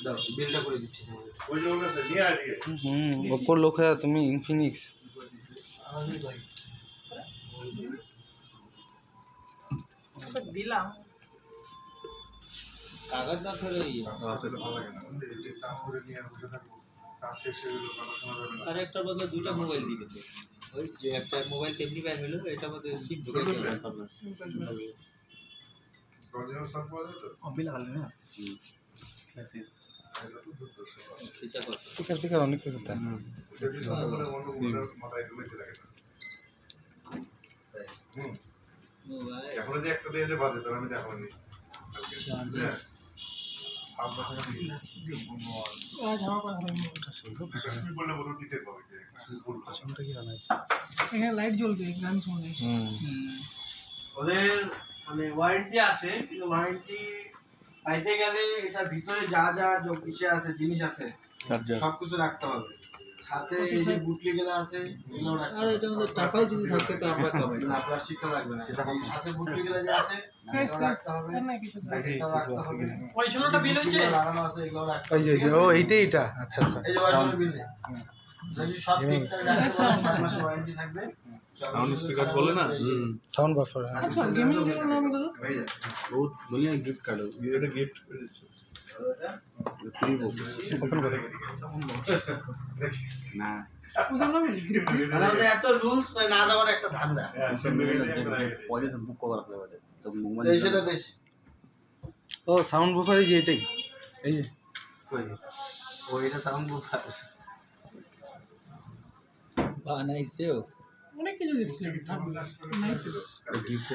দাও বিলটা করে দিচ্ছি ওই লোক আছে নিয়ে আজকে ওপর লোক হয়ে তুমি ইনফিনিক্স দিলাম কাগজ না ধরে সেটা ভালো লাগে না চাষ করে নিয়ে আর বসে থাকবো চাষ শেষ হয়ে গেল কথা শোনা যাবে না আর একটা বদলে দুইটা মোবাইল দিয়ে দিতে ওই যে একটা মোবাইল তেমনি ব্যাগ হলো এটা মধ্যে সিম ঢুকে গেল অরিজিনাল সব পাওয়া যায় তো অবিল লাগালে না ক্লাসিস এটা তো দুর্দশা কিসা কর স্পিকার স্পিকার অনেক কিছু তাই যদি কথা বলে অন্য মাথায় ঢুকে রাখে না মোবাইল এখন যে একটা দিয়ে যে বাজে তার আমি দেখাবো চার্জার বললে বলুন টিতে পাবে আসনটা কি বানাইছে এখানে লাইট জ্বলবে গান শুনলে ওদের মানে ওয়ারেন্টি আছে কিন্তু ওয়ারেন্টি পাইতে গেলে এটা ভিতরে যা যা কিছু আছে জিনিস আছে সবকিছু রাখতে হবে সাথে এই যে বুটলি গেলা আছে এগুলো রাখতে হবে আর এটা আমাদের টাকাও যদি থাকে তো আমরা কমাই না প্লাস্টিকটা লাগবে না এটা সাথে বুটলি গেলা যে আছে এগুলো রাখতে হবে না কিছু প্যাকেটটা রাখতে হবে ওই ষোলোটা বিল হচ্ছে লাগানো আছে এগুলো রাখতে ওই যে ও এইটাই এটা আচ্ছা আচ্ছা এই যে ওয়ারেন্টি বিল নেই যদি সব ঠিকঠাক রাখতে পারেন 6 মাস ওয়ারেন্টি থাকবে সাউন্ড স্পিকার বলে না সাউন্ড বাফার আচ্ছা গেমিং এর নাম বলো হয়ে যাবে বহুত বলিয়া গিফট কার্ড এটা গিফট করে দিচ্ছি ফ্রি ওপেন করে না ওদের নাম মানে আমাদের এত রুলস না দেওয়ার একটা ধান্দা পয়সা বুক করা লাগবে তো মোবাইল সেটা দেশ ও সাউন্ড বাফার এই যে এটাই এই যে ওইটা সাউন্ড বুফার বানাইছেও অনেক কিছু দিচ্ছে গিফট